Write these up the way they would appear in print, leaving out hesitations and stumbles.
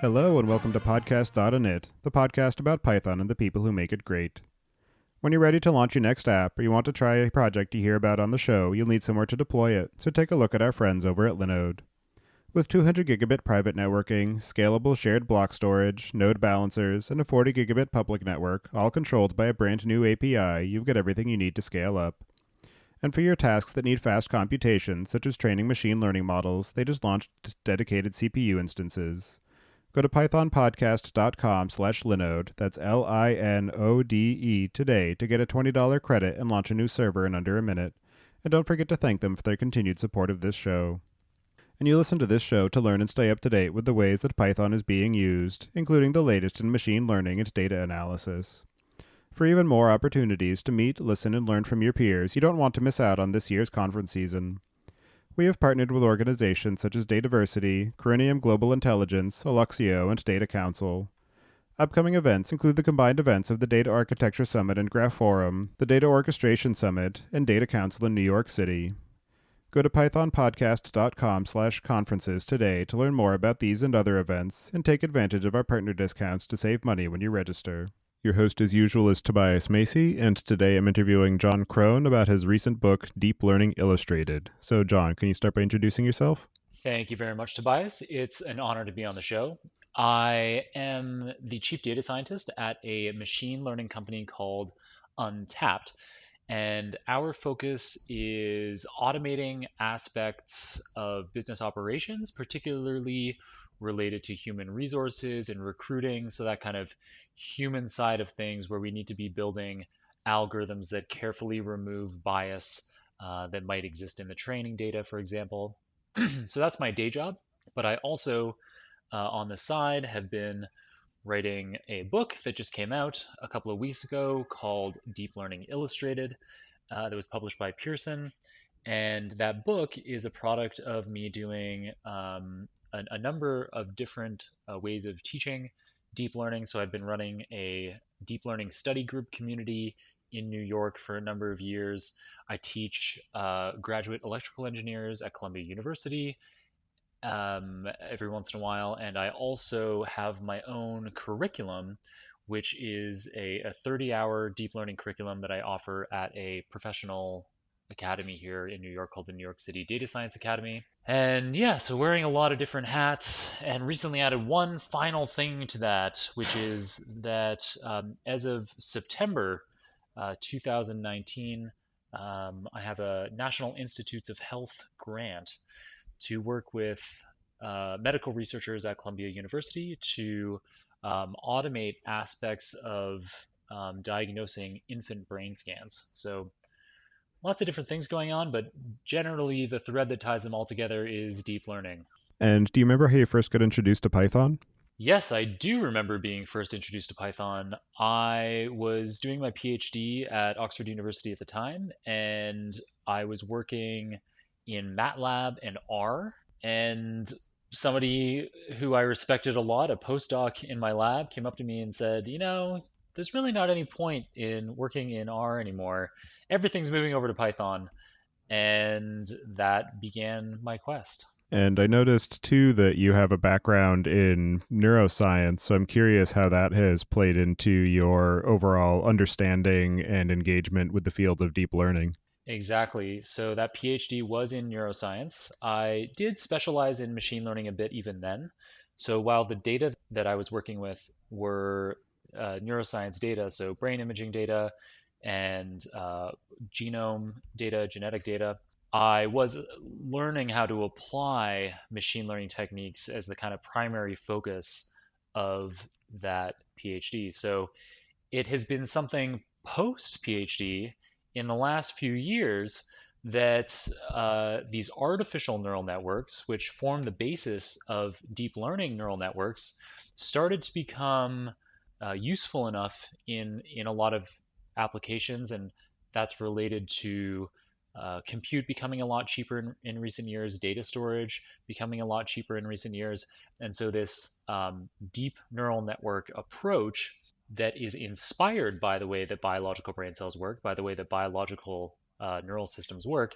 Hello and welcome to podcast.init, the podcast about Python and the people who make it great. When you're ready to launch your next app or you want to try a project you hear about on the show, you'll need somewhere to deploy it, so take a look at our friends over at Linode. With 200 gigabit private networking, scalable shared block storage, node balancers, and a 40 gigabit public network, all controlled by a brand new API, you've got everything you need to scale up. And for your tasks that need fast computation, such as training machine learning models, they just launched dedicated CPU instances. Go to pythonpodcast.com/linode, that's Linode, today to get a $20 credit and launch a new server in under a minute. And don't forget to thank them for their continued support of this show. And you listen to this show to learn and stay up to date with the ways that Python is being used, including the latest in machine learning and data analysis. For even more opportunities to meet, listen, and learn from your peers, you don't want to miss out on this year's conference season. We have partnered with organizations such as Dataversity, Corinium Global Intelligence, Alluxio, and Data Council. Upcoming events include the combined events of the Data Architecture Summit and Graph Forum, the Data Orchestration Summit, and Data Council in New York City. Go to pythonpodcast.com/conferences today to learn more about these and other events, and take advantage of our partner discounts to save money when you register. Your host as usual is Tobias Macey, and today I'm interviewing Jon Krohn about his recent book, Deep Learning Illustrated. So Jon, can you start by introducing yourself? Thank you very much, Tobias. It's an honor to be on the show. I am the chief data scientist at a machine learning company called Untapped, and our focus is automating aspects of business operations, particularly related to human resources and recruiting. So, that kind of human side of things where we need to be building algorithms that carefully remove bias that might exist in the training data, for example. So that's my day job. But I also, on the side, have been writing a book that just came out a couple of weeks ago called Deep Learning Illustrated, that was published by Pearson. And that book is a product of me doing a number of different ways of teaching deep learning. So I've been running a deep learning study group community in New York for a number of years. I teach graduate electrical engineers at Columbia University every once in a while, and I also have my own curriculum, which is a 30-hour deep learning curriculum that I offer at a professional academy here in New York called the New York City Data Science Academy. And yeah, so wearing a lot of different hats, and recently added one final thing to that, which is that as of September 2019, I have a National Institutes of Health grant to work with medical researchers at Columbia University to automate aspects of diagnosing infant brain scans. So lots of different things going on, but generally the thread that ties them all together is deep learning. And do you remember how you first got introduced to Python? Yes, I do remember being first introduced to Python. I was doing my PhD at Oxford University at the time, and I was working in MATLAB and R. And somebody who I respected a lot, a postdoc in my lab, came up to me and said, there's really not any point in working in R anymore. Everything's moving over to Python. And that began my quest. And I noticed, too, that you have a background in neuroscience, so I'm curious how that has played into your overall understanding and engagement with the field of deep learning. Exactly. So that PhD was in neuroscience. I did specialize in machine learning a bit even then. So while the data that I was working with were neuroscience data, so brain imaging data and genome data, genetic data, I was learning how to apply machine learning techniques as the kind of primary focus of that PhD. So it has been something post PhD in the last few years that these artificial neural networks, which form the basis of deep learning neural networks, started to become useful enough in a lot of applications, and that's related to compute becoming a lot cheaper in recent years, data storage becoming a lot cheaper in recent years. And so this deep neural network approach that is inspired by the way that biological brain cells work, by the way that biological neural systems work,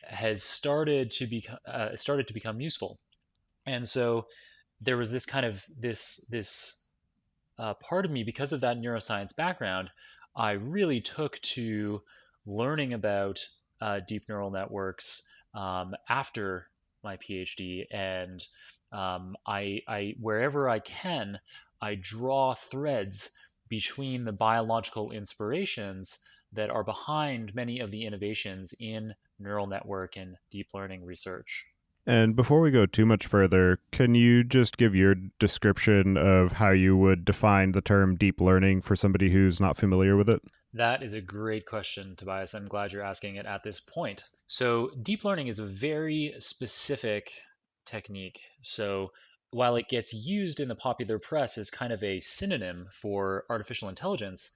has started to become useful. And so there was this kind of this part of me, because of that neuroscience background, I really took to learning about deep neural networks after my PhD, and I wherever I can, I draw threads between the biological inspirations that are behind many of the innovations in neural network and deep learning research. And before we go too much further, can you just give your description of how you would define the term deep learning for somebody who's not familiar with it? That is a great question, Tobias. I'm glad you're asking it at this point. So, deep learning is a very specific technique. So, while it gets used in the popular press as kind of a synonym for artificial intelligence,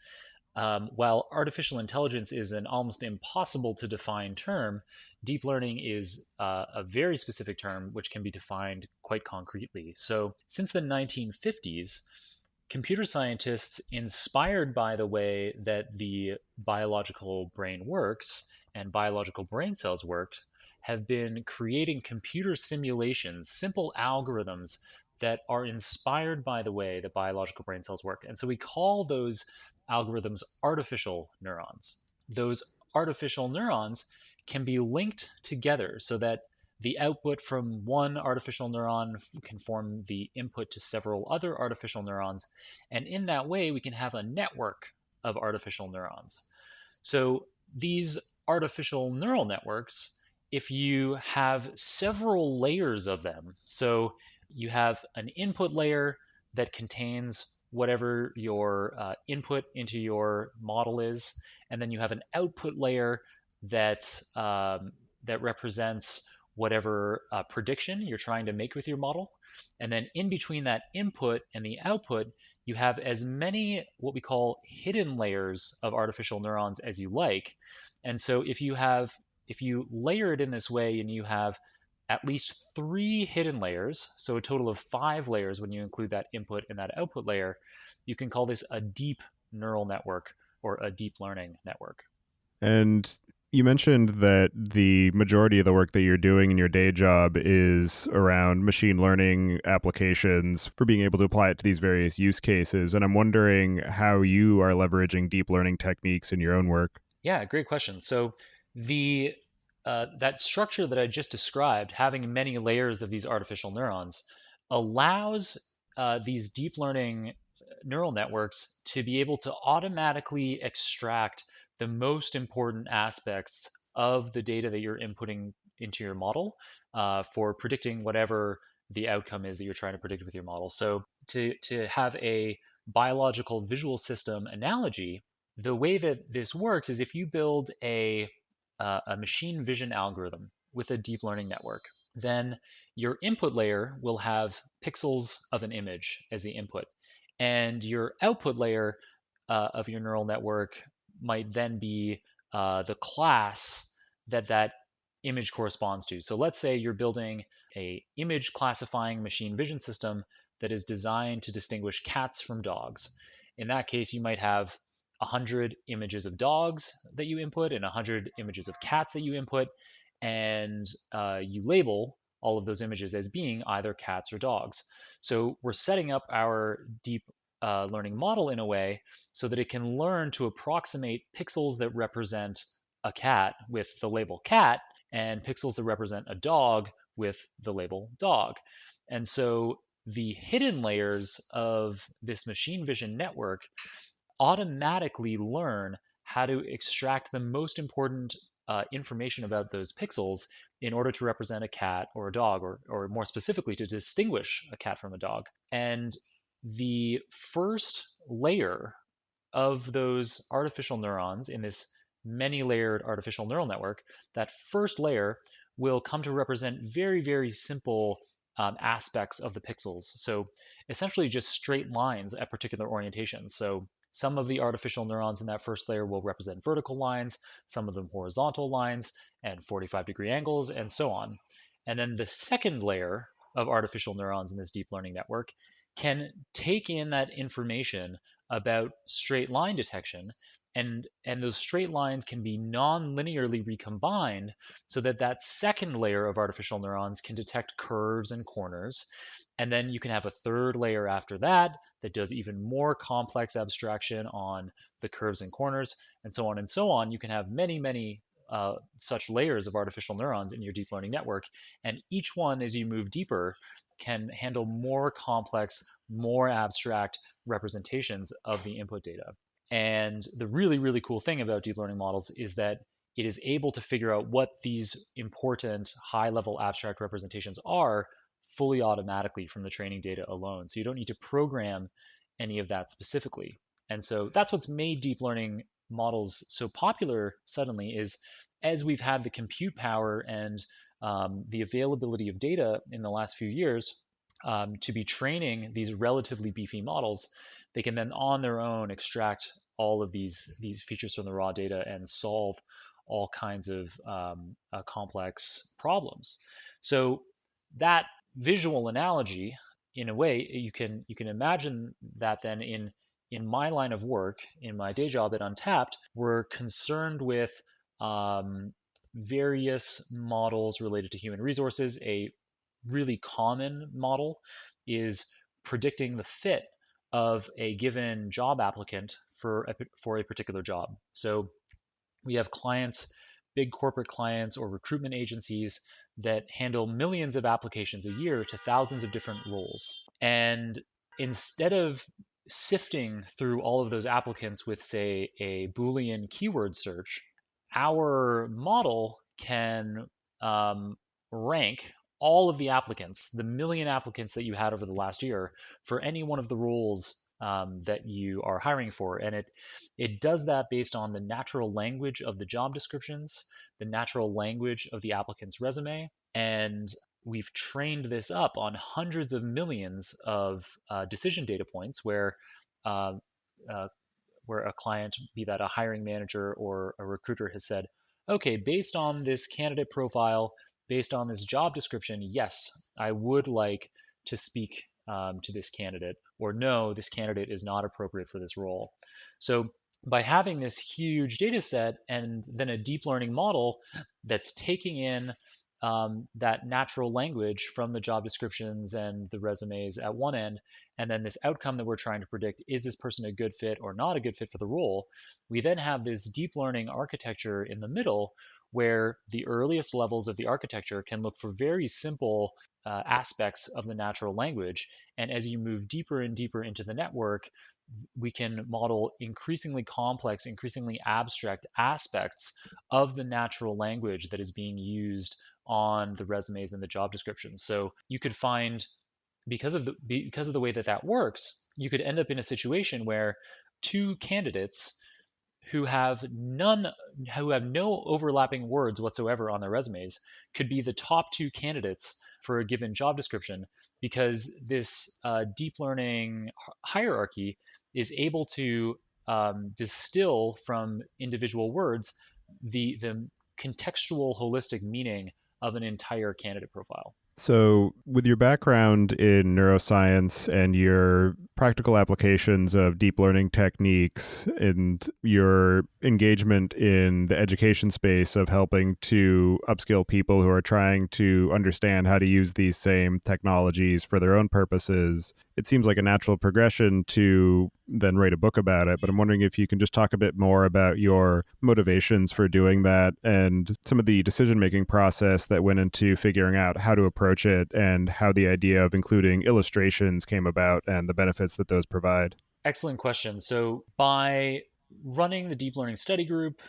while artificial intelligence is an almost impossible to define term, deep learning is a very specific term which can be defined quite concretely. So, since the 1950s, computer scientists, inspired by the way that the biological brain works and biological brain cells worked, have been creating computer simulations, simple algorithms that are inspired by the way that biological brain cells work. And so we call those algorithms artificial neurons. Those artificial neurons can be linked together so that the output from one artificial neuron can form the input to several other artificial neurons. And in that way, we can have a network of artificial neurons. So these artificial neural networks, if you have several layers of them, so you have an input layer that contains whatever your input into your model is, and then you have an output layer that that represents whatever prediction you're trying to make with your model. And then in between that input and the output, you have as many what we call hidden layers of artificial neurons as you like. And so if you layer it in this way and you have at least three hidden layers, so a total of five layers when you include that input and that output layer, you can call this a deep neural network or a deep learning network. And you mentioned that the majority of the work that you're doing in your day job is around machine learning applications for being able to apply it to these various use cases. And I'm wondering how you are leveraging deep learning techniques in your own work. Yeah, great question. So the that structure that I just described, having many layers of these artificial neurons, allows these deep learning neural networks to be able to automatically extract the most important aspects of the data that you're inputting into your model for predicting whatever the outcome is that you're trying to predict with your model. So to have a biological visual system analogy, the way that this works is if you build a machine vision algorithm with a deep learning network, then your input layer will have pixels of an image as the input. And your output layer of your neural network might then be the class that that image corresponds to. So let's say you're building a image classifying machine vision system that is designed to distinguish cats from dogs. In that case, you might have 100 images of dogs that you input and 100 images of cats that you input, and you label all of those images as being either cats or dogs. So we're setting up our deep learning model in a way so that it can learn to approximate pixels that represent a cat with the label cat and pixels that represent a dog with the label dog. And so the hidden layers of this machine vision network automatically learn how to extract the most important information about those pixels in order to represent a cat or a dog, or more specifically, to distinguish a cat from a dog. And the first layer of those artificial neurons in this many layered artificial neural network, that first layer will come to represent very, very simple aspects of the pixels. So essentially just straight lines at particular orientations. So some of the artificial neurons in that first layer will represent vertical lines, some of them horizontal lines, and 45-degree angles, and so on. And then the second layer of artificial neurons in this deep learning network can take in that information about straight line detection, and those straight lines can be non-linearly recombined so that that second layer of artificial neurons can detect curves and corners, And then you can have a third layer after that that does even more complex abstraction on the curves and corners, and so on and so on. You can have many, many such layers of artificial neurons in your deep learning network. And each one, as you move deeper, can handle more complex, more abstract representations of the input data. And the really, really cool thing about deep learning models is that it is able to figure out what these important high level abstract representations are fully automatically from the training data alone. So you don't need to program any of that specifically. And so that's what's made deep learning models so popular suddenly is as we've had the compute power and the availability of data in the last few years to be training these relatively beefy models, they can then on their own extract all of these features from the raw data and solve all kinds of complex problems. So that visual analogy, in a way, you can imagine that then in my line of work, in my day job at Untapped, we're concerned with various models related to human resources. A really common model is predicting the fit of a given job applicant for a particular job. So we have clients, big corporate clients or recruitment agencies that handle millions of applications a year to thousands of different roles. And instead of sifting through all of those applicants with, say, a Boolean keyword search, our model can um, rank all of the applicants, the million applicants that you had over the last year, for any one of the roles that you are hiring for. And it does that based on the natural language of the job descriptions, the natural language of the applicant's resume, and we've trained this up on hundreds of millions of decision data points uh, uh, where a client, be that a hiring manager or a recruiter, has said, okay, based on this candidate profile, based on this job description, yes, I would like to speak to this candidate, or no, this candidate is not appropriate for this role. So by having this huge data set and then a deep learning model that's taking in that natural language from the job descriptions and the resumes at one end, and then this outcome that we're trying to predict, is this person a good fit or not a good fit for the role? We then have this deep learning architecture in the middle where the earliest levels of the architecture can look for very simple aspects of the natural language. And as you move deeper and deeper into the network, we can model increasingly complex, increasingly abstract aspects of the natural language that is being used on the resumes and the job descriptions. So you could find, because of the way that that works, you could end up in a situation where two candidates who have no overlapping words whatsoever on their resumes could be the top two candidates for a given job description, because this deep learning hierarchy is able to distill from individual words the contextual holistic meaning of an entire candidate profile. So, with your background in neuroscience and your practical applications of deep learning techniques and your engagement in the education space of helping to upskill people who are trying to understand how to use these same technologies for their own purposes, it seems like a natural progression to then write a book about it. But I'm wondering if you can just talk a bit more about your motivations for doing that and some of the decision making process that went into figuring out how to approach it and how the idea of including illustrations came about and the benefits that those provide. Excellent question. So, by running the deep learning study group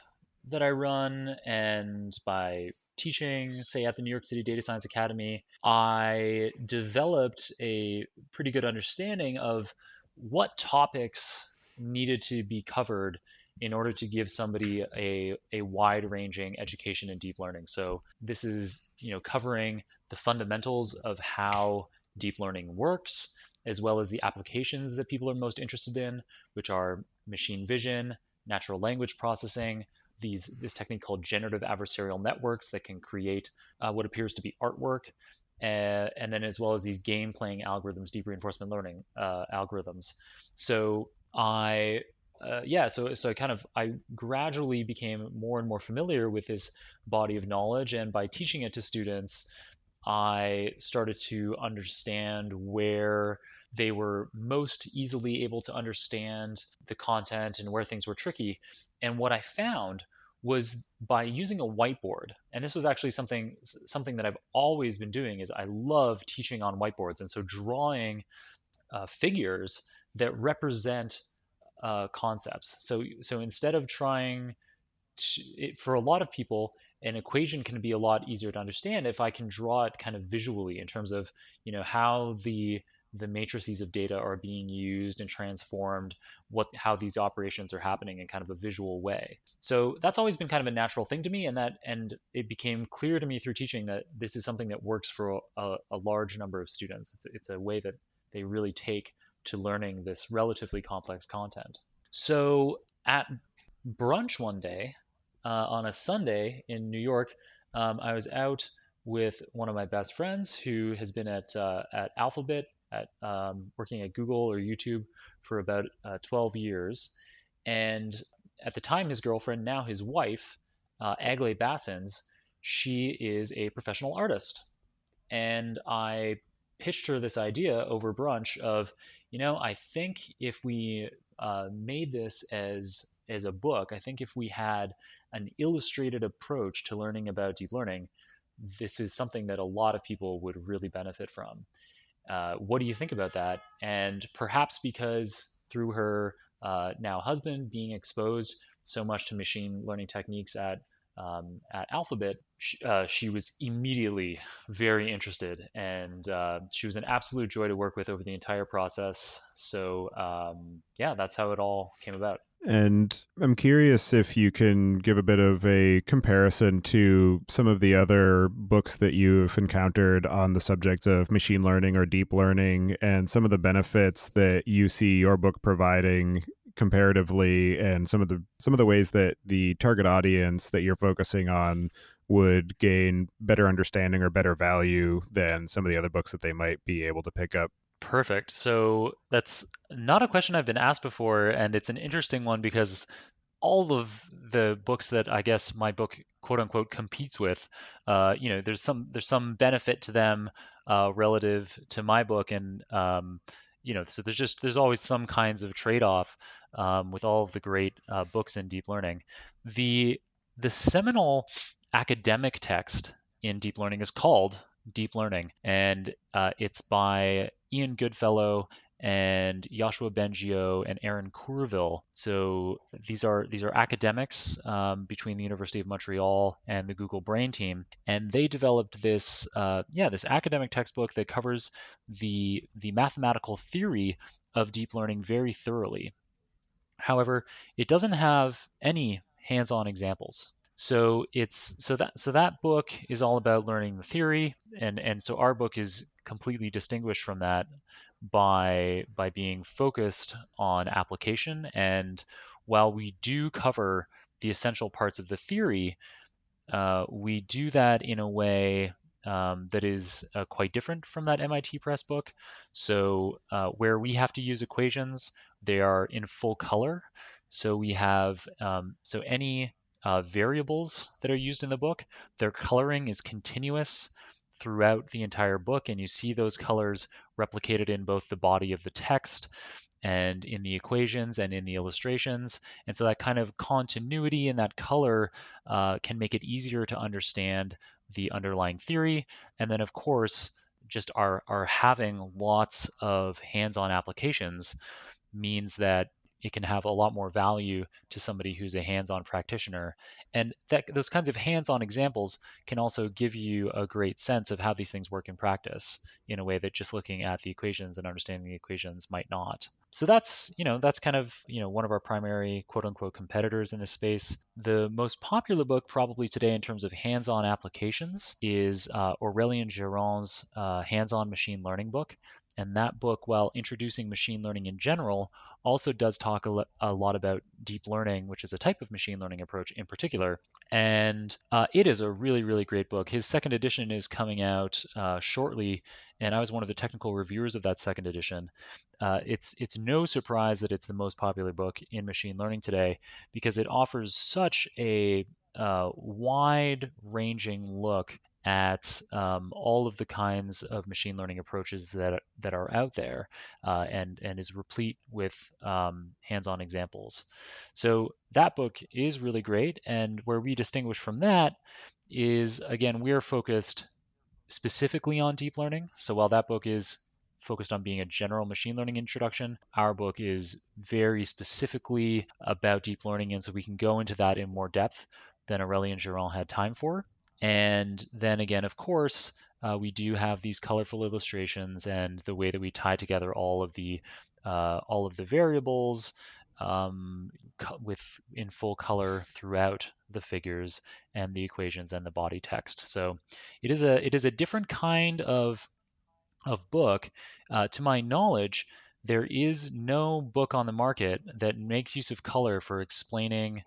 that I run and by teaching, say, at the New York City Data Science Academy, I developed a pretty good understanding of what topics needed to be covered in order to give somebody a wide ranging education in deep learning. So this is, covering the fundamentals of how deep learning works, as well as the applications that people are most interested in, which are machine vision, natural language processing, this technique called generative adversarial networks that can create what appears to be artwork, and then as well as these game playing algorithms, deep reinforcement learning algorithms. So I gradually became more and more familiar with this body of knowledge, and by teaching it to students, I started to understand where they were most easily able to understand the content and where things were tricky. And what I found was by using a whiteboard, and this was actually something that I've always been doing, is I love teaching on whiteboards, and so drawing figures that represent concepts. So instead of trying for a lot of people, an equation can be a lot easier to understand if I can draw it kind of visually in terms of how the matrices of data are being used and transformed, how these operations are happening in kind of a visual way. So that's always been kind of a natural thing to me, and it became clear to me through teaching that this is something that works for a large number of students. It's a way that they really take to learning this relatively complex content. So at brunch one day, on a Sunday in New York, I was out with one of my best friends who has been at Alphabet, at working at Google or YouTube for about 12 years, and at the time his girlfriend, now his wife, Agley Bassins, she is a professional artist, and I pitched her this idea over brunch of, I think if we made this as a book, I think if we had an illustrated approach to learning about deep learning, this is something that a lot of people would really benefit from. What do you think about that? And perhaps because through her now husband being exposed so much to machine learning techniques at Alphabet, she was immediately very interested, and she was an absolute joy to work with over the entire process. So yeah, that's how it all came about. And I'm curious if you can give a bit of a comparison to some of the other books that you've encountered on the subject of machine learning or deep learning and some of the benefits that you see your book providing comparatively, and some of the ways that the target audience that you're focusing on would gain better understanding or better value than some of the other books that they might be able to pick up. Perfect. So that's not a question I've been asked before, and it's an interesting one because all of the books that I guess my book quote unquote competes with, there's some benefit to them relative to my book, and so there's always some kinds of trade-off with all of the great books in deep learning. The the seminal academic text in deep learning is called Deep Learning, and it's by Ian Goodfellow and Joshua Bengio and Aaron Courville. So these are academics between the University of Montreal and the Google Brain team, and they developed this academic textbook that covers the mathematical theory of deep learning very thoroughly. However, it doesn't have any hands-on examples. So that book is all about learning the theory, and so our book is completely distinguished from that by being focused on application. And while we do cover the essential parts of the theory, we do that in a way that is quite different from that MIT Press book. So, where we have to use equations, they are in full color. So we have any variables that are used in the book, their coloring is continuous throughout the entire book, and you see those colors replicated in both the body of the text and in the equations and in the illustrations. And so that kind of continuity and that color can make it easier to understand the underlying theory. And then, of course, just our having lots of hands-on applications means that it can have a lot more value to somebody who's a hands-on practitioner. And that those kinds of hands-on examples can also give you a great sense of how these things work in practice in a way that just looking at the equations and understanding the equations might not. So that's kind of one of our primary quote unquote competitors in this space. The most popular book probably today in terms of hands-on applications is Aurélien Geron's hands-on machine learning book. And that book, while introducing machine learning in general, also does talk a lot about deep learning, which is a type of machine learning approach in particular. And it is a really, really great book. His second edition is coming out shortly, and I was one of the technical reviewers of that second edition. It's no surprise that it's the most popular book in machine learning today because it offers such a wide-ranging look at all of the kinds of machine learning approaches that are out there, and is replete with hands-on examples. So that book is really great, and where we distinguish from that is, again, we're focused specifically on deep learning. So while that book is focused on being a general machine learning introduction, our book is very specifically about deep learning. And so we can go into that in more depth than Aurelie and Geron had time for. And then again, of course, we do have these colorful illustrations and the way that we tie together all of the variables um, with in full color throughout the figures and the equations and the body text. So it is a different kind of book. To my knowledge, there is no book on the market that makes use of color for explaining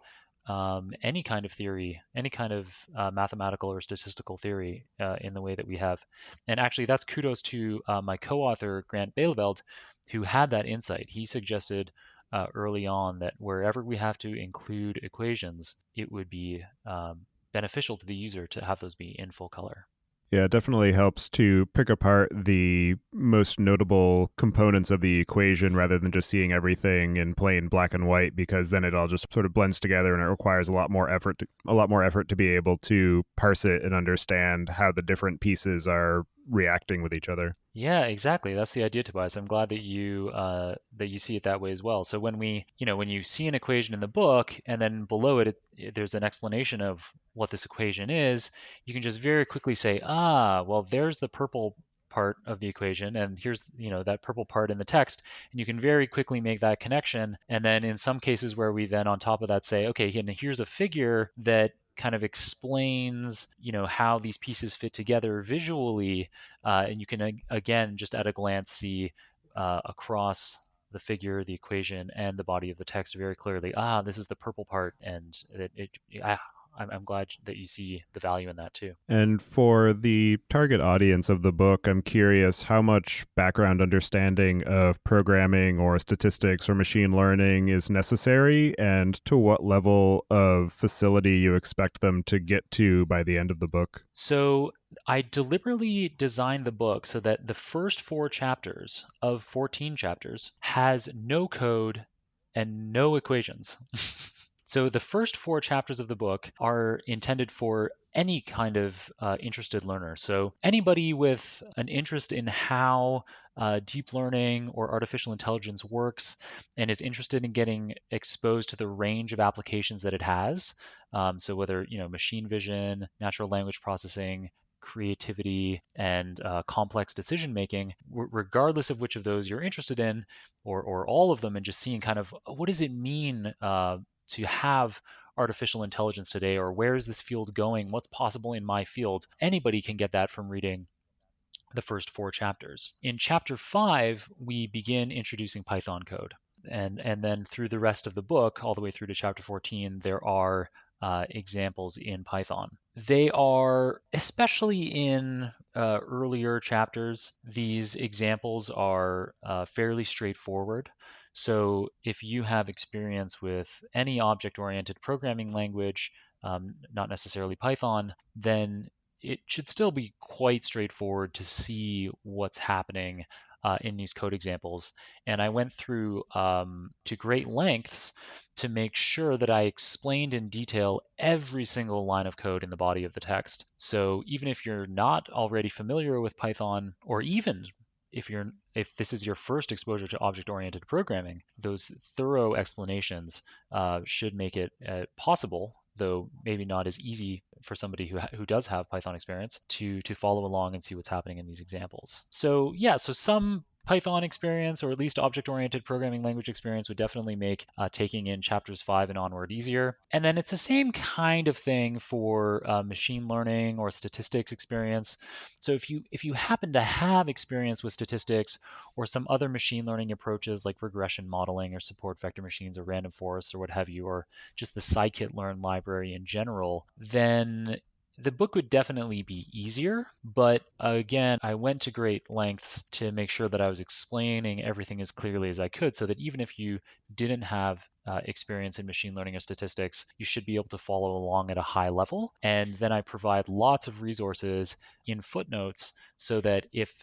any kind of theory, any kind of mathematical or statistical theory in the way that we have. And actually, that's kudos to my co-author Grant Bieleveld, who had that insight. He suggested early on that wherever we have to include equations, it would be beneficial to the user to have those be in full color. Yeah, it definitely helps to pick apart the most notable components of the equation rather than just seeing everything in plain black and white, because then it all just sort of blends together and it requires a lot more effort to be able to parse it and understand how the different pieces are reacting with each other. Yeah, exactly. That's the idea, Tobias. I'm glad that you see it that way as well. So when you see an equation in the book and then below it, there's an explanation of what this equation is, you can just very quickly say, ah, well, there's the purple part of the equation, and here's, that purple part in the text, and you can very quickly make that connection. And then in some cases where we then on top of that say, okay, and here's a figure that kind of explains, how these pieces fit together visually, and you can again just at a glance see across the figure, the equation, and the body of the text very clearly. Ah, this is the purple part, and I'm glad that you see the value in that too. And for the target audience of the book, I'm curious how much background understanding of programming or statistics or machine learning is necessary, and to what level of facility you expect them to get to by the end of the book. So I deliberately designed the book so that the first 4 chapters of 14 chapters has no code and no equations. So the first 4 chapters of the book are intended for any kind of interested learner. So anybody with an interest in how deep learning or artificial intelligence works and is interested in getting exposed to the range of applications that it has. So whether machine vision, natural language processing, creativity, and complex decision making, regardless of which of those you're interested in, or all of them, and just seeing kind of what does it mean to have artificial intelligence today, or where is this field going? What's possible in my field? Anybody can get that from reading the first 4 chapters. In chapter 5, we begin introducing Python code. And then through the rest of the book, all the way through to chapter 14, there are examples in Python. They are, especially in earlier chapters, these examples are fairly straightforward. So if you have experience with any object-oriented programming language, not necessarily Python, then it should still be quite straightforward to see what's happening in these code examples. And I went through to great lengths to make sure that I explained in detail every single line of code in the body of the text. So even if you're not already familiar with Python, or even if this is your first exposure to object-oriented programming, those thorough explanations should make it possible, though maybe not as easy for somebody who does have Python experience, to follow along and see what's happening in these examples. So yeah, so some Python experience, or at least object-oriented programming language experience, would definitely make taking in chapters 5 and onward easier. And then it's the same kind of thing for machine learning or statistics experience. So if you happen to have experience with statistics or some other machine learning approaches like regression modeling or support vector machines or random forests or what have you, or just the scikit-learn library in general, then The book would definitely be easier, but again, I went to great lengths to make sure that I was explaining everything as clearly as I could so that even if you didn't have experience in machine learning or statistics, you should be able to follow along at a high level. And then I provide lots of resources in footnotes so that if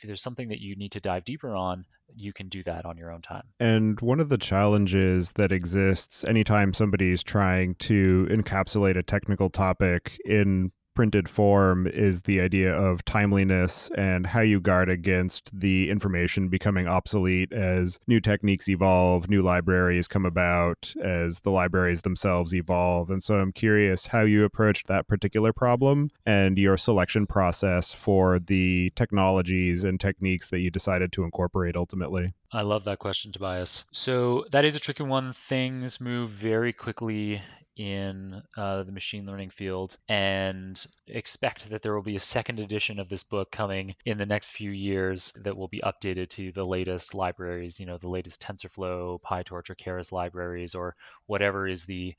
there's something that you need to dive deeper on, you can do that on your own time. And one of the challenges that exists anytime somebody's trying to encapsulate a technical topic in printed form is the idea of timeliness and how you guard against the information becoming obsolete as new techniques evolve, new libraries come about, as the libraries themselves evolve. And so I'm curious how you approached that particular problem and your selection process for the technologies and techniques that you decided to incorporate ultimately. I love that question, Tobias. So that is a tricky one. Things move very quickly in the machine learning field, and expect that there will be a second edition of this book coming in the next few years that will be updated to the latest libraries, the latest TensorFlow, PyTorch, or Keras libraries, or whatever is the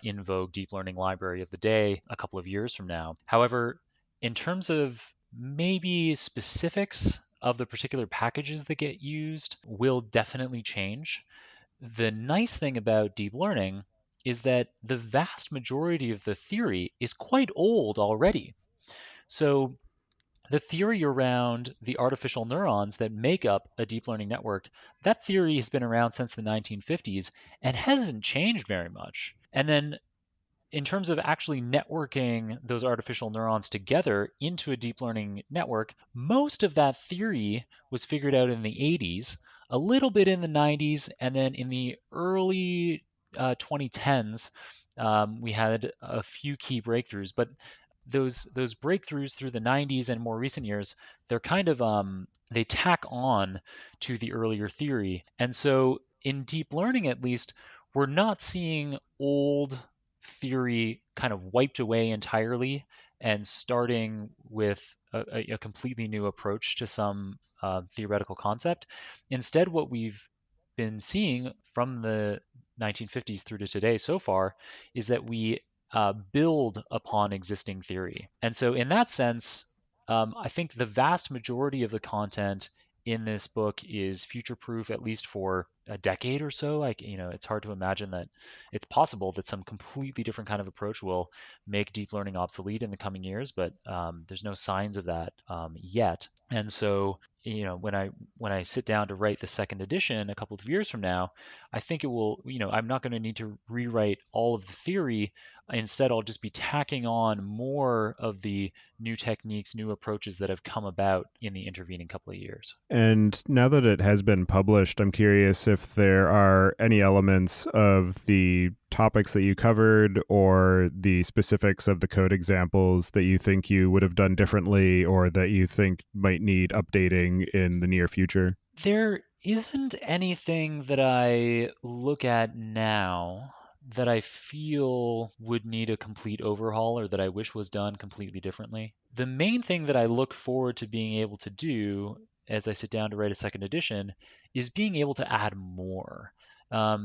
in vogue deep learning library of the day a couple of years from now. However, in terms of maybe specifics of the particular packages that get used will definitely change. The nice thing about deep learning is that the vast majority of the theory is quite old already. So the theory around the artificial neurons that make up a deep learning network, that theory has been around since the 1950s and hasn't changed very much. And then in terms of actually networking those artificial neurons together into a deep learning network, most of that theory was figured out in the 80s, a little bit in the 90s, and then in the early 2010s, we had a few key breakthroughs. But those breakthroughs through the 90s and more recent years, they're kind of they tack on to the earlier theory. And so in deep learning, at least, we're not seeing old theory kind of wiped away entirely and starting with a completely new approach to some theoretical concept. Instead, what we've been seeing from the 1950s through to today so far is that we build upon existing theory. And so, in that sense, I think the vast majority of the content in this book is future proof, at least for a decade or so. Like, it's hard to imagine that it's possible that some completely different kind of approach will make deep learning obsolete in the coming years, but there's no signs of that yet. And so, when I sit down to write the second edition a couple of years from now, I think it will, I'm not going to need to rewrite all of the theory. Instead, I'll just be tacking on more of the new techniques, new approaches that have come about in the intervening couple of years. And now that it has been published, I'm curious if there are any elements of the topics that you covered or the specifics of the code examples that you think you would have done differently or that you think might need updating in the near future. There isn't anything that I look at now that I feel would need a complete overhaul or that I wish was done completely differently. The main thing that I look forward to being able to do as I sit down to write a second edition is being able to add more.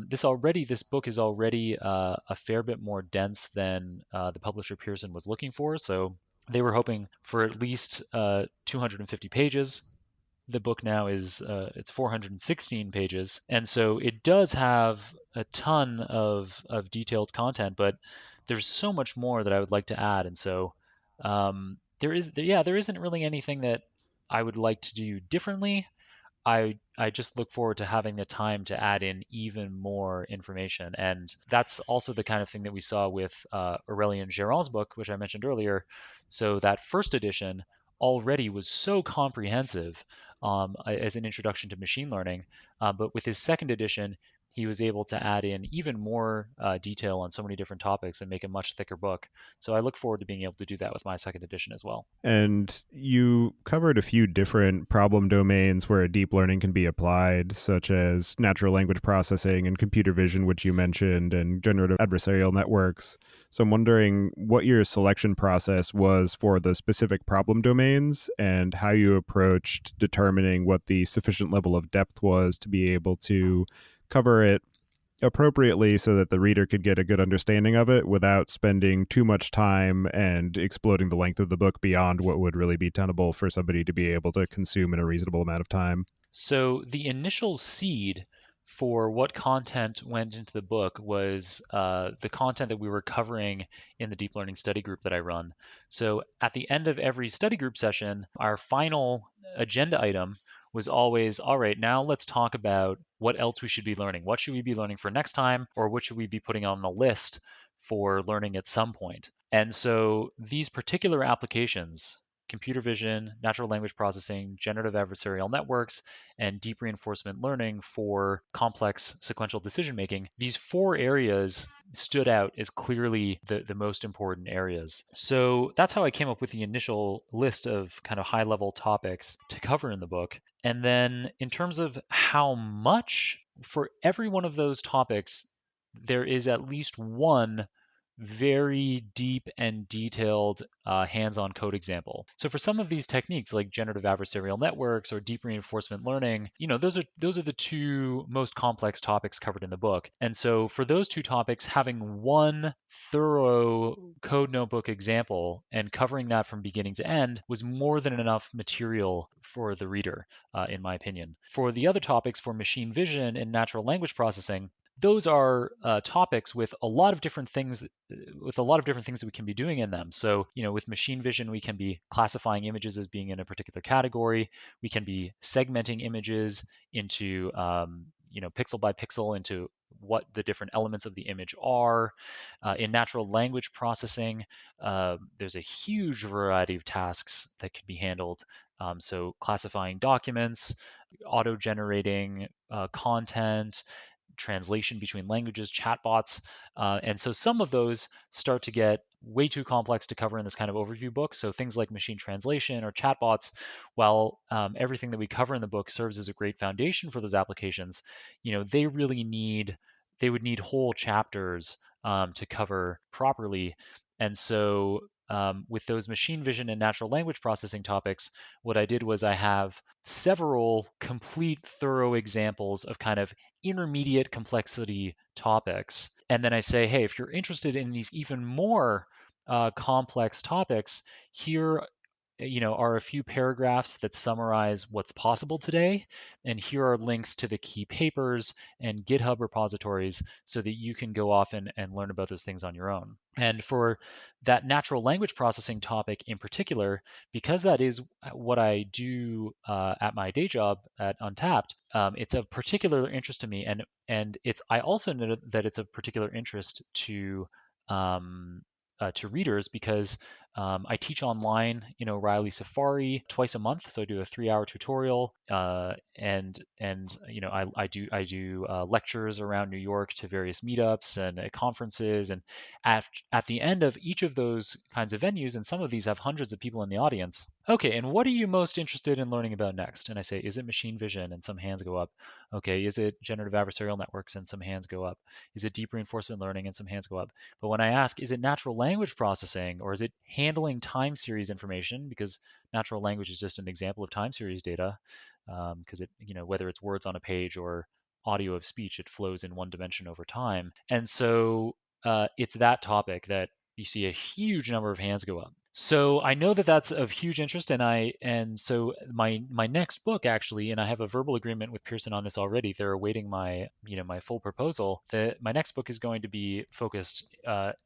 This book is already a fair bit more dense than the publisher Pearson was looking for. So they were hoping for at least 250 pages. The book now is it's 416 pages, and so it does have a ton of detailed content, but there's so much more that I would like to add. And so there isn't really anything that I would like to do differently. I just look forward to having the time to add in even more information. And that's also the kind of thing that we saw with Aurélien Géron's book, which I mentioned earlier. So that first edition already was so comprehensive as an introduction to machine learning. But with his second edition, he was able to add in even more detail on so many different topics and make a much thicker book. So I look forward to being able to do that with my second edition as well. And you covered a few different problem domains where deep learning can be applied, such as natural language processing and computer vision, which you mentioned, and generative adversarial networks. So I'm wondering what your selection process was for the specific problem domains and how you approached determining what the sufficient level of depth was to be able to cover it appropriately so that the reader could get a good understanding of it without spending too much time and exploding the length of the book beyond what would really be tenable for somebody to be able to consume in a reasonable amount of time. So the initial seed for what content went into the book was the content that we were covering in the deep learning study group that I run. So at the end of every study group session, our final agenda item was always, all right, now let's talk about what else we should be learning. What should we be learning for next time, or what should we be putting on the list for learning at some point? And so these particular applications, computer vision, natural language processing, generative adversarial networks, and deep reinforcement learning for complex sequential decision making, these four areas stood out as clearly the most important areas. So that's how I came up with the initial list of kind of high level topics to cover in the book. And then in terms of how much, for every one of those topics, there is at least one very deep and detailed hands-on code example. So for some of these techniques like generative adversarial networks or deep reinforcement learning, those are the two most complex topics covered in the book. And so for those two topics, having one thorough code notebook example and covering that from beginning to end was more than enough material for the reader, in my opinion. For the other topics, for machine vision and natural language processing, those are topics with a lot of different things that we can be doing in them. So, with machine vision, we can be classifying images as being in a particular category. We can be segmenting images into, pixel by pixel into what the different elements of the image are. In natural language processing, there's a huge variety of tasks that can be handled. So, classifying documents, auto-generating content, translation between languages, chatbots. And so some of those start to get way too complex to cover in this kind of overview book. So things like machine translation or chatbots, while everything that we cover in the book serves as a great foundation for those applications, they would need whole chapters to cover properly. And so with those machine vision and natural language processing topics, what I did was I have several complete, thorough examples of kind of intermediate complexity topics. And then I say, hey, if you're interested in these even more complex topics, here are a few paragraphs that summarize what's possible today. And here are links to the key papers and GitHub repositories so that you can go off and learn about those things on your own. And for that natural language processing topic in particular, because that is what I do at my day job at Untapped, it's of particular interest to me. And I also know that it's of particular interest to readers because I teach online, Riley Safari twice a month. So I do a 3-hour tutorial, and I do lectures around New York to various meetups and at conferences. And at the end of each of those kinds of venues, and some of these have hundreds of people in the audience. Okay, and what are you most interested in learning about next? And I say, is it machine vision? And some hands go up. Okay, is it generative adversarial networks? And some hands go up. Is it deep reinforcement learning? And some hands go up. But when I ask, is it natural language processing or is it handling time series information? Because natural language is just an example of time series data, because whether it's words on a page or audio of speech, it flows in one dimension over time. And so it's that topic that you see a huge number of hands go up. So I know that that's of huge interest, and so my next book actually, and I have a verbal agreement with Pearson on this already. They're awaiting my full proposal. My next book is going to be focused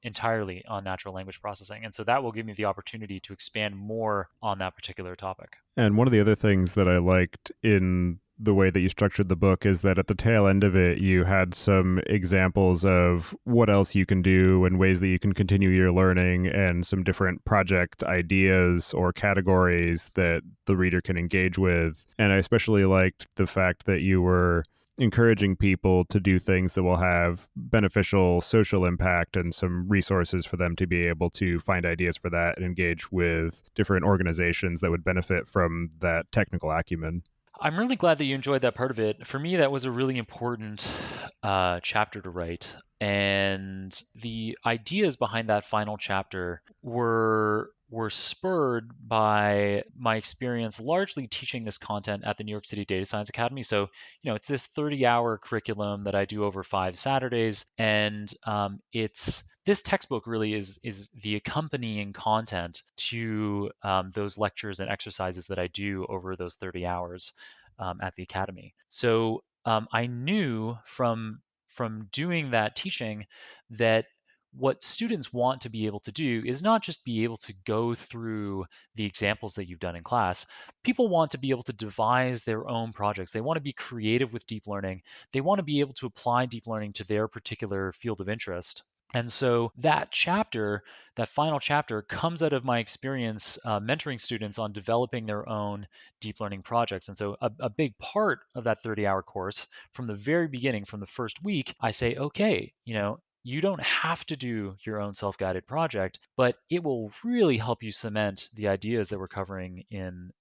entirely on natural language processing, and so that will give me the opportunity to expand more on that particular topic. And one of the other things that I liked in the way that you structured the book is that at the tail end of it, you had some examples of what else you can do and ways that you can continue your learning and some different project ideas or categories that the reader can engage with. And I especially liked the fact that you were encouraging people to do things that will have beneficial social impact and some resources for them to be able to find ideas for that and engage with different organizations that would benefit from that technical acumen. I'm really glad that you enjoyed that part of it. For me, that was a really important chapter to write. And the ideas behind that final chapter were were spurred by my experience largely teaching this content at the New York City Data Science Academy. So, it's this 30-hour curriculum that I do over 5 Saturdays, and it's this textbook really is the accompanying content to those lectures and exercises that I do over those 30 hours at the academy. So I knew from doing that teaching that what students want to be able to do is not just be able to go through the examples that you've done in class. People want to be able to devise their own projects. They want to be creative with deep learning. They want to be able to apply deep learning to their particular field of interest. And so that chapter, that final chapter, comes out of my experience mentoring students on developing their own deep learning projects. And so a big part of that 30-hour course, from the very beginning, from the first week, I say, okay, you don't have to do your own self-guided project, but it will really help you cement the ideas that we're covering in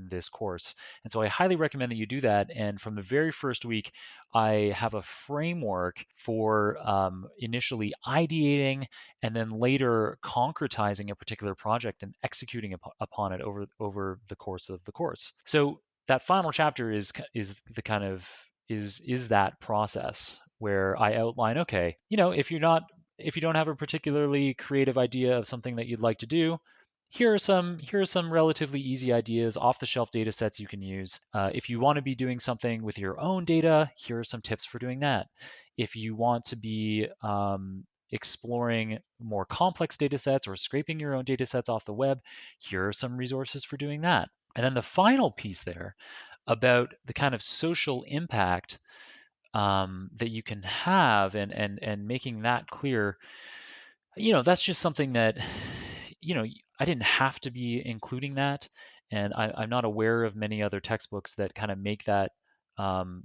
this course. And so I highly recommend that you do that. And from the very first week, I have a framework for initially ideating and then later concretizing a particular project and executing upon it over the course of the course. So that final chapter is the kind of is that process where I outline, okay, if you don't have a particularly creative idea of something that you'd like to do, here are some relatively easy ideas, off the shelf data sets you can use. If you want to be doing something with your own data, here are some tips for doing that. If you want to be exploring more complex data sets or scraping your own data sets off the web, here are some resources for doing that. And then the final piece there about the kind of social impact that you can have, and making that clear, that's just something that, you know, I didn't have to be including that, and I'm not aware of many other textbooks that kind of make that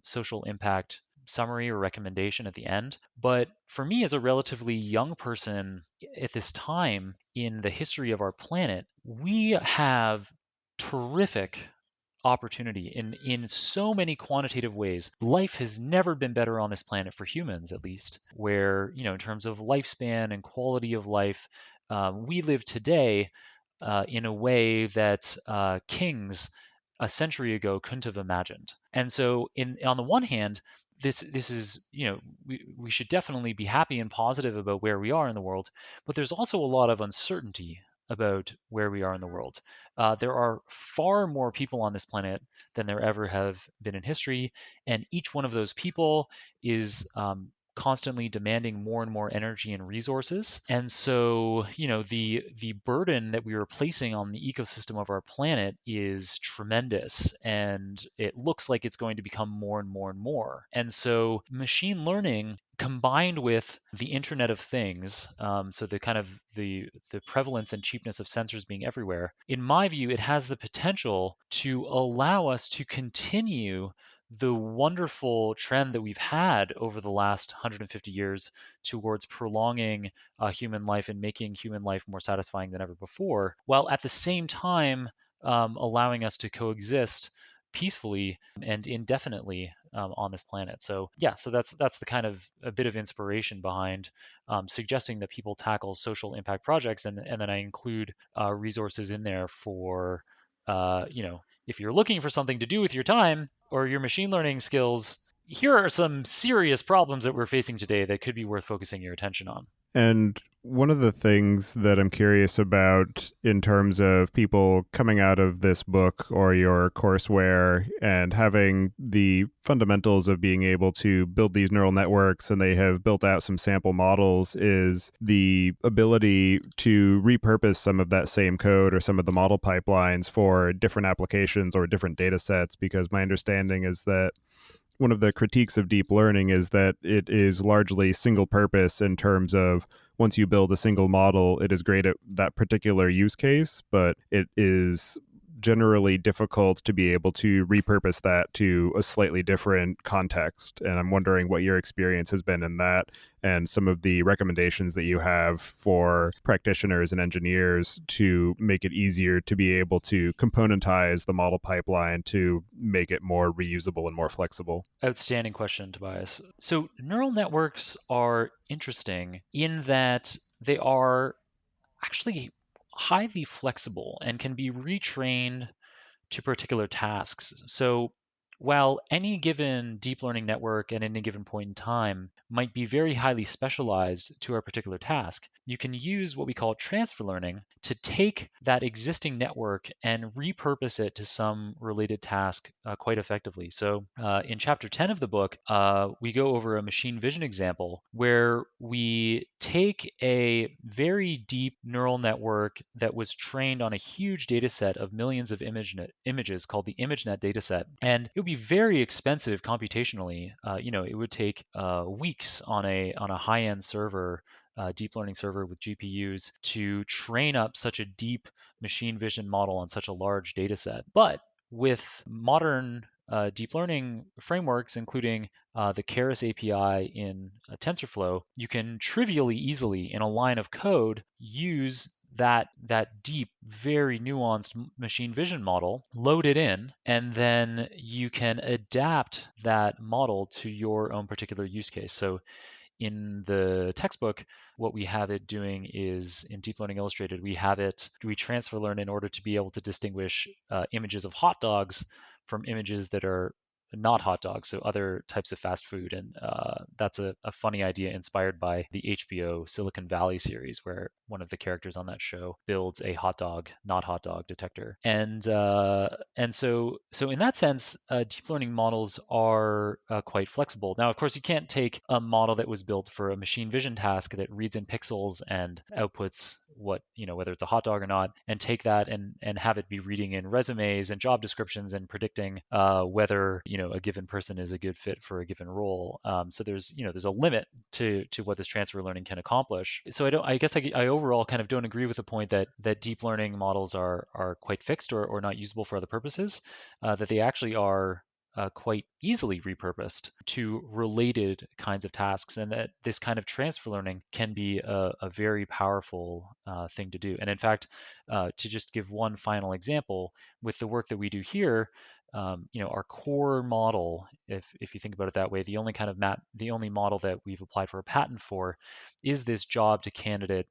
social impact summary or recommendation at the end. But for me, as a relatively young person at this time in the history of our planet, we have terrific opportunity in so many quantitative ways. Life has never been better on this planet for humans, at least, where, in terms of lifespan and quality of life, we live today in a way that kings a century ago couldn't have imagined. And so, on the one hand, this is, we should definitely be happy and positive about where we are in the world, but there's also a lot of uncertainty about where we are in the world. There are far more people on this planet than there ever have been in history, and each one of those people is constantly demanding more and more energy and resources. And so, the burden that we are placing on the ecosystem of our planet is tremendous, and it looks like it's going to become more and more and more. And so, machine learning combined with the Internet of Things, so the kind of the prevalence and cheapness of sensors being everywhere, in my view, it has the potential to allow us to continue the wonderful trend that we've had over the last 150 years towards prolonging human life and making human life more satisfying than ever before, while at the same time allowing us to coexist peacefully and indefinitely on this planet. So yeah, so that's the kind of a bit of inspiration behind suggesting that people tackle social impact projects, and then I include resources in there for if you're looking for something to do with your time or your machine learning skills, here are some serious problems that we're facing today that could be worth focusing your attention on. And one of the things that I'm curious about in terms of people coming out of this book or your courseware and having the fundamentals of being able to build these neural networks, and they have built out some sample models, is the ability to repurpose some of that same code or some of the model pipelines for different applications or different data sets. Because my understanding is that one of the critiques of deep learning is that it is largely single purpose in terms of once you build a single model, it is great at that particular use case, but it is generally difficult to be able to repurpose that to a slightly different context. And I'm wondering what your experience has been in that and some of the recommendations that you have for practitioners and engineers to make it easier to be able to componentize the model pipeline to make it more reusable and more flexible. Outstanding question, Tobias. So, neural networks are interesting in that they are actually highly flexible and can be retrained to particular tasks. So while any given deep learning network at any given point in time might be very highly specialized to a particular task, you can use what we call transfer learning to take that existing network and repurpose it to some related task quite effectively. So in chapter 10 of the book, we go over a machine vision example where we take a very deep neural network that was trained on a huge data set of millions of images called the ImageNet dataset. And it would be very expensive computationally. It would take weeks on a high-end server, deep learning server with GPUs to train up such a deep machine vision model on such a large data set. But with modern deep learning frameworks, including the Keras API in TensorFlow, you can trivially easily, in a line of code, use that deep, very nuanced machine vision model, load it in, and then you can adapt that model to your own particular use case. So in the textbook, what we have it doing is in Deep Learning Illustrated, we transfer learn in order to be able to distinguish images of hot dogs from images that are not hot dogs, so other types of fast food. And that's a funny idea inspired by the HBO Silicon Valley series, where one of the characters on that show builds a hot dog, not hot dog detector. And so in that sense, deep learning models are quite flexible. Now, of course, you can't take a model that was built for a machine vision task that reads in pixels and outputs whether it's a hot dog or not, and take that and have it be reading in resumes and job descriptions and predicting whether a given person is a good fit for a given role. So there's a limit to what this transfer learning can accomplish. So I guess I overall kind of don't agree with the point that deep learning models are quite fixed or not usable for other purposes. That they actually are quite easily repurposed to related kinds of tasks, and that this kind of transfer learning can be a very powerful thing to do. And in fact, to just give one final example, with the work that we do here, our core model, if you think about it that way, the only model that we've applied for a patent for is this job to candidate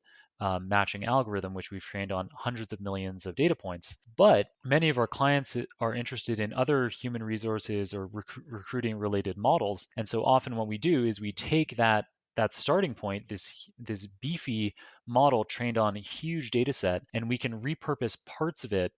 matching algorithm, which we've trained on hundreds of millions of data points. But many of our clients are interested in other human resources or recruiting related models. And so often what we do is we take that starting point, this beefy model trained on a huge data set, and we can repurpose parts of it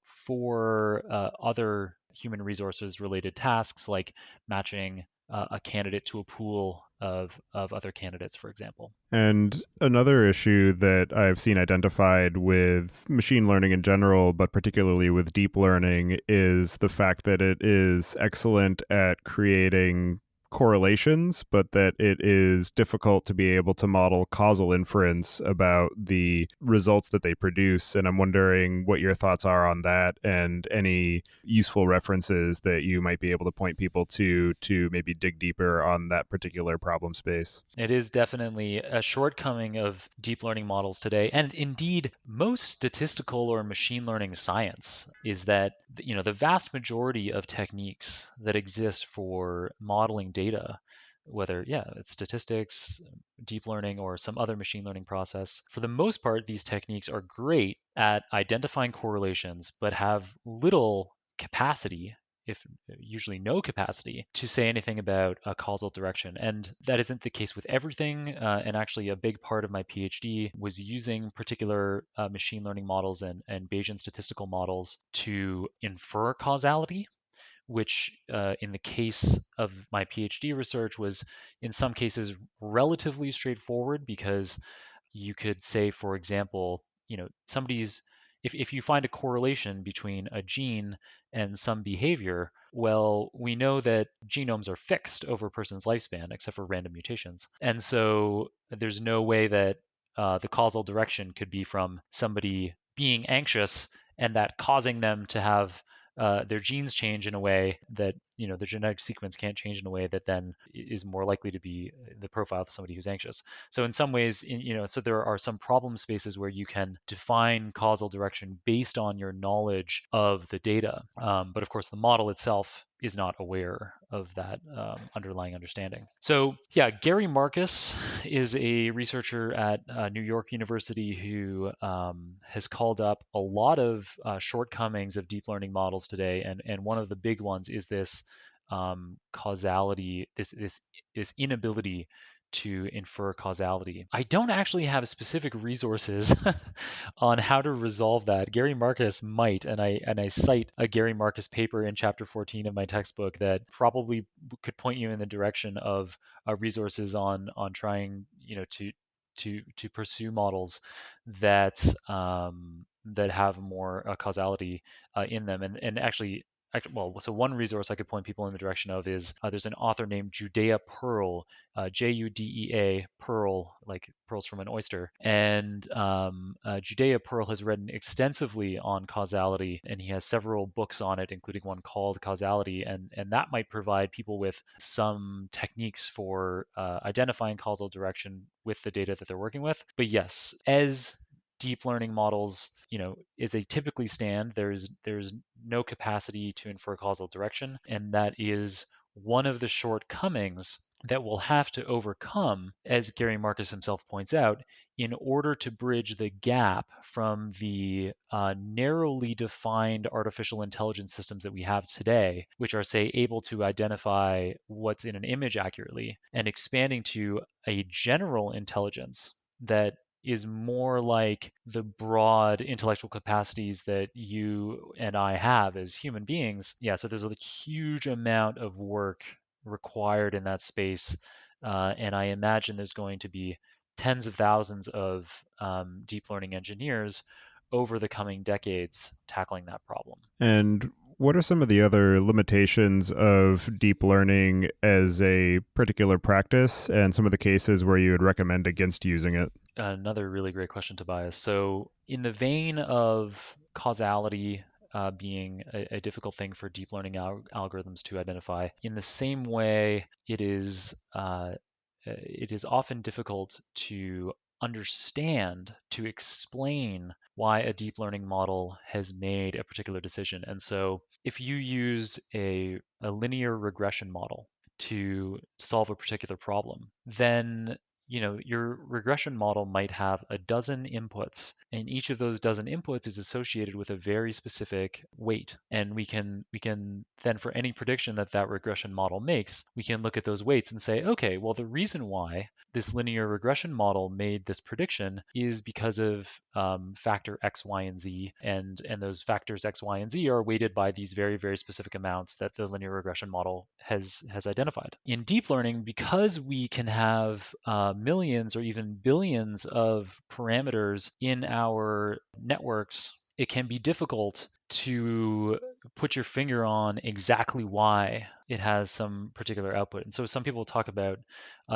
for other human resources related tasks like matching a candidate to a pool of other candidates, for example. And another issue that I've seen identified with machine learning in general, but particularly with deep learning, is the fact that it is excellent at creating correlations, but that it is difficult to be able to model causal inference about the results that they produce. And I'm wondering what your thoughts are on that and any useful references that you might be able to point people to maybe dig deeper on that particular problem space. It is definitely a shortcoming of deep learning models today, and indeed most statistical or machine learning science, is that the vast majority of techniques that exist for modeling data, whether it's statistics, deep learning, or some other machine learning process, for the most part, these techniques are great at identifying correlations, but have little capacity, if usually no capacity, to say anything about a causal direction. And that isn't the case with everything. And actually, a big part of my PhD was using particular machine learning models and Bayesian statistical models to infer causality, which in the case of my PhD research was in some cases relatively straightforward, because you could say, for example, somebody's if you find a correlation between a gene and some behavior, well, we know that genomes are fixed over a person's lifespan, except for random mutations. And so there's no way that the causal direction could be from somebody being anxious and that causing them to have their genes change in a way that the genetic sequence can't change in a way that then is more likely to be the profile of somebody who's anxious. So in some ways, so there are some problem spaces where you can define causal direction based on your knowledge of the data. But of course, the model itself is not aware of that underlying understanding. So yeah, Gary Marcus is a researcher at New York University who has called up a lot of shortcomings of deep learning models today, and one of the big ones is this causality, this inability to infer causality. I don't actually have specific resources on how to resolve that. Gary Marcus might, and I cite a Gary Marcus paper in chapter 14 of my textbook that probably could point you in the direction of resources on trying to pursue models that that have more causality in them, and actually. Well, so one resource I could point people in the direction of is there's an author named Judea Pearl, Judea Pearl, like pearls from an oyster. And Judea Pearl has written extensively on causality, and he has several books on it, including one called Causality. And that might provide people with some techniques for identifying causal direction with the data that they're working with. But yes, as deep learning models, as they typically stand, there's no capacity to infer causal direction, and that is one of the shortcomings that we'll have to overcome, as Gary Marcus himself points out, in order to bridge the gap from the narrowly defined artificial intelligence systems that we have today, which are, say, able to identify what's in an image accurately, and expanding to a general intelligence that is more like the broad intellectual capacities that you and I have as human beings. Yeah, so there's a huge amount of work required in that space. And I imagine there's going to be tens of thousands of deep learning engineers over the coming decades tackling that problem. And what are some of the other limitations of deep learning as a particular practice and some of the cases where you would recommend against using it? Another really great question, Tobias. So, in the vein of causality being a difficult thing for deep learning algorithms to identify, in the same way, it is often difficult to understand, to explain why a deep learning model has made a particular decision. And so, if you use a linear regression model to solve a particular problem, then your regression model might have a dozen inputs, and each of those dozen inputs is associated with a very specific weight. And we can then, for any prediction that that regression model makes, we can look at those weights and say, okay, well, the reason why this linear regression model made this prediction is because of factor X, Y, and Z, and those factors X, Y, and Z are weighted by these very, very specific amounts that the linear regression model has identified. In deep learning, because we can have millions or even billions of parameters in our networks, it can be difficult to put your finger on exactly why it has some particular output. And so some people talk about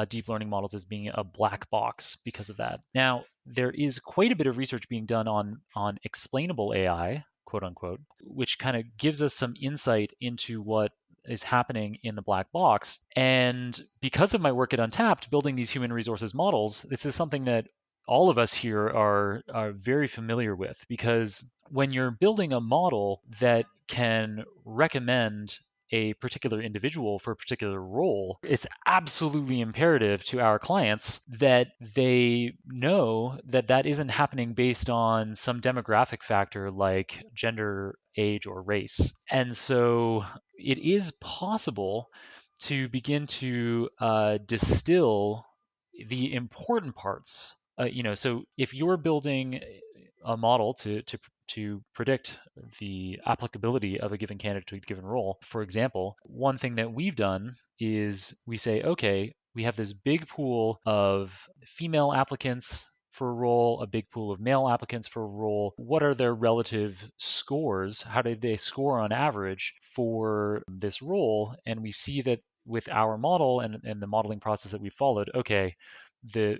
deep learning models as being a black box because of that. Now, there is quite a bit of research being done on explainable AI, quote unquote, which kind of gives us some insight into what is happening in the black box. And because of my work at Untapped, building these human resources models, this is something that all of us here are very familiar with, because when you're building a model that can recommend a particular individual for a particular role, it's absolutely imperative to our clients that they know that that isn't happening based on some demographic factor like gender, age, or race. And so it is possible to begin to distill the important parts. So if you're building a model to predict the applicability of a given candidate to a given role, for example, one thing that we've done is we say, okay, we have this big pool of female applicants for a role, a big pool of male applicants for a role. What are their relative scores? How did they score on average for this role? And we see that with our model and the modeling process that we followed, okay, the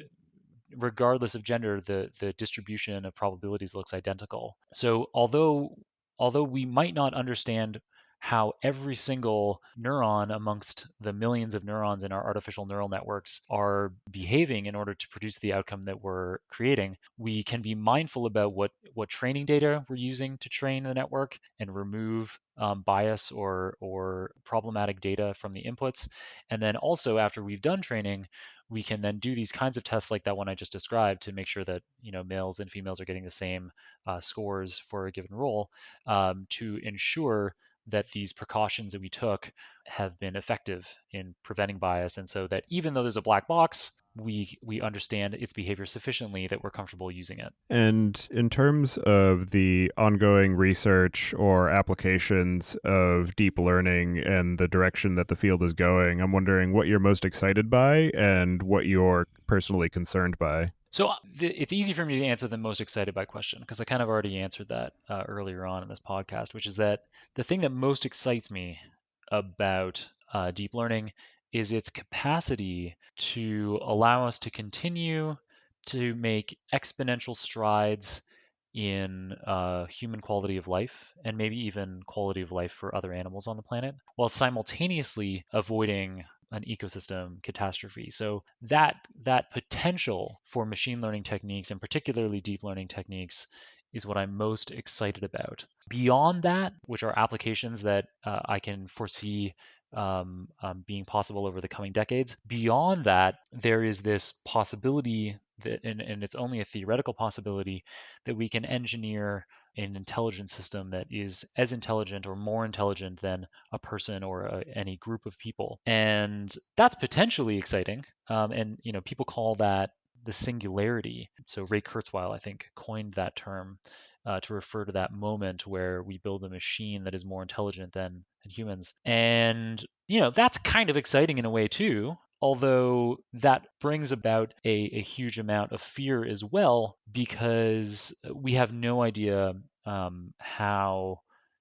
regardless of gender, the distribution of probabilities looks identical. So although we might not understand how every single neuron amongst the millions of neurons in our artificial neural networks are behaving in order to produce the outcome that we're creating, we can be mindful about what training data we're using to train the network and remove bias or problematic data from the inputs. And then also after we've done training, we can then do these kinds of tests like that one I just described to make sure that males and females are getting the same scores for a given role, to ensure that these precautions that we took have been effective in preventing bias, and so that even though there's a black box, we understand its behavior sufficiently that we're comfortable using it. And in terms of the ongoing research or applications of deep learning and the direction that the field is going, I'm wondering what you're most excited by and what you're personally concerned by. So it's easy for me to answer the most excited by question because I kind of already answered that earlier on in this podcast, which is that the thing that most excites me about deep learning is its capacity to allow us to continue to make exponential strides in human quality of life and maybe even quality of life for other animals on the planet while simultaneously avoiding an ecosystem catastrophe. So that potential for machine learning techniques and particularly deep learning techniques is what I'm most excited about. Beyond that, which are applications that I can foresee being possible over the coming decades, beyond that, there is this possibility that, and it's only a theoretical possibility, that we can engineer an intelligent system that is as intelligent or more intelligent than a person or any group of people, and that's potentially exciting. And people call that the singularity. So Ray Kurzweil, I think, coined that term to refer to that moment where we build a machine that is more intelligent than humans. And that's kind of exciting in a way too. Although that brings about a huge amount of fear as well, because we have no idea how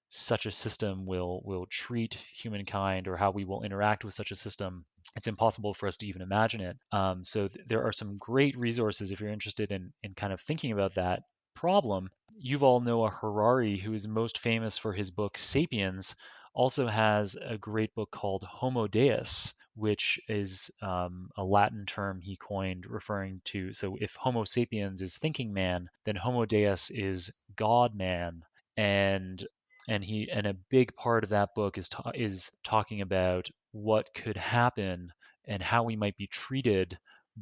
such a system will treat humankind or how we will interact with such a system. It's impossible for us to even imagine it. So there are some great resources if you're interested in kind of thinking about that problem. Yuval Noah Harari, who is most famous for his book *Sapiens*, also has a great book called *Homo Deus*, which is a Latin term he coined referring to. So if Homo sapiens is thinking man, then Homo Deus is God man, and and a big part of that book is talking about what could happen and how we might be treated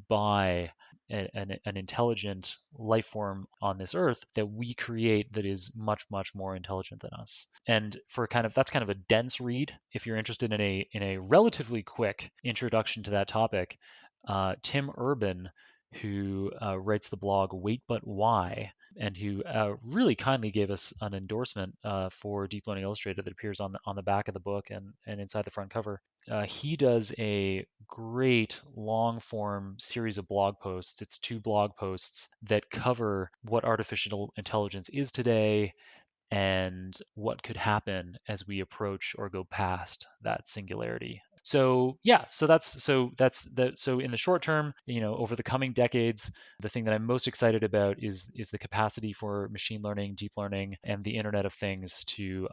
by an intelligent life form on this earth that we create that is much more intelligent than us. And for that's kind of a dense read. If you're interested in a relatively quick introduction to that topic, Tim Urban, who writes the blog Wait But Why, and who really kindly gave us an endorsement for Deep Learning Illustrated that appears on the back of the book and inside the front cover. He does a great long form series of blog posts. It's 2 blog posts that cover what artificial intelligence is today and what could happen as we approach or go past that singularity. So yeah, so in the short term, over the coming decades, the thing that I'm most excited about is the capacity for machine learning, deep learning, and the Internet of Things to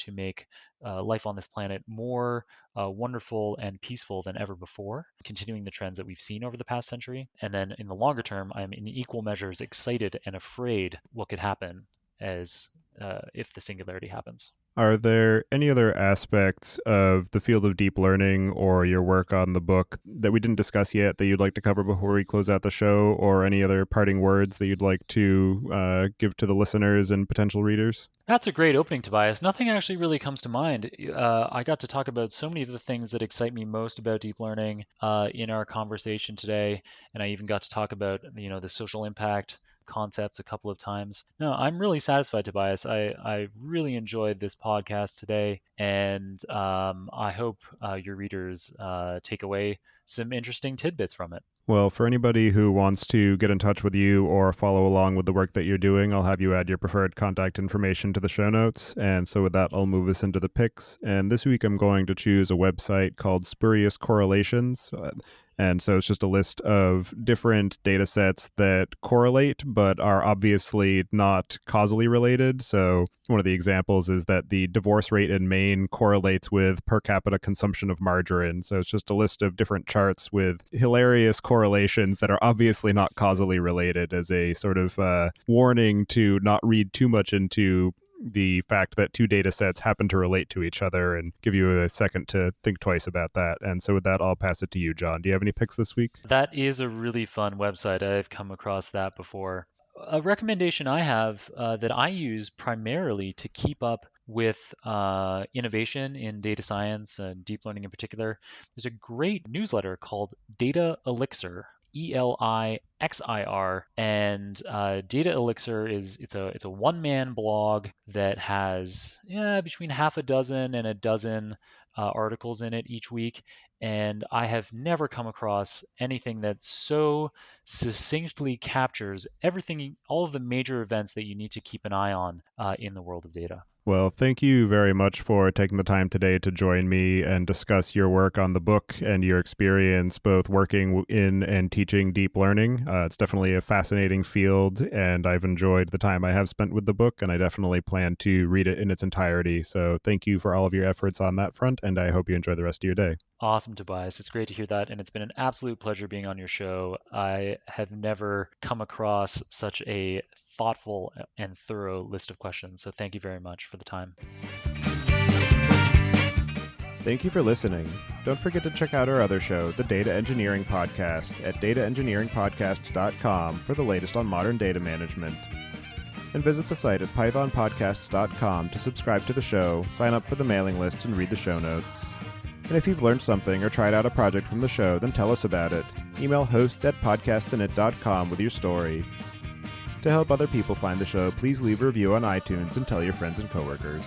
make life on this planet more wonderful and peaceful than ever before, continuing the trends that we've seen over the past century. And then in the longer term, I'm in equal measures excited and afraid what could happen as if the singularity happens. Are there any other aspects of the field of deep learning or your work on the book that we didn't discuss yet that you'd like to cover before we close out the show, or any other parting words that you'd like to give to the listeners and potential readers? That's a great opening, Tobias. Nothing actually really comes to mind. I got to talk about so many of the things that excite me most about deep learning in our conversation today, and I even got to talk about the social impact concepts a couple of times. No, I'm really satisfied, Tobias. I really enjoyed this podcast today, and I hope your readers take away some interesting tidbits from it. Well, for anybody who wants to get in touch with you or follow along with the work that you're doing, I'll have you add your preferred contact information to the show notes. And so with that, I'll move us into the picks. And this week I'm going to choose a website called Spurious Correlations. And so it's just a list of different data sets that correlate but are obviously not causally related. So one of the examples is that the divorce rate in Maine correlates with per capita consumption of margarine. So it's just a list of different charts with hilarious correlations that are obviously not causally related, as a sort of warning to not read too much into the fact that two data sets happen to relate to each other, and give you a second to think twice about that. And so with that, I'll pass it to you, John. Do you have any picks this week? That is a really fun website. I've come across that before. A recommendation I have that I use primarily to keep up with innovation in data science and deep learning in particular, there's a great newsletter called Data Elixir. Elixir, and Data Elixir is it's a one-man blog that has between half a dozen and a dozen articles in it each week, and I have never come across anything that so succinctly captures everything, all of the major events that you need to keep an eye on in the world of data. Well, thank you very much for taking the time today to join me and discuss your work on the book and your experience both working in and teaching deep learning. It's definitely a fascinating field, and I've enjoyed the time I have spent with the book, and I definitely plan to read it in its entirety. So thank you for all of your efforts on that front, and I hope you enjoy the rest of your day. Awesome, Tobias. It's great to hear that, and it's been an absolute pleasure being on your show. I have never come across such a thoughtful and thorough list of questions, so thank you very much for the time. Thank you for listening. Don't forget to check out our other show, the Data Engineering Podcast, at dataengineeringpodcast.com for the latest on modern data management. And visit the site at pythonpodcast.com to subscribe to the show, sign up for the mailing list, and read the show notes. And if you've learned something or tried out a project from the show, then tell us about it. Email hosts@podcastinit.com with your story. To help other people find the show, please leave a review on iTunes and tell your friends and coworkers.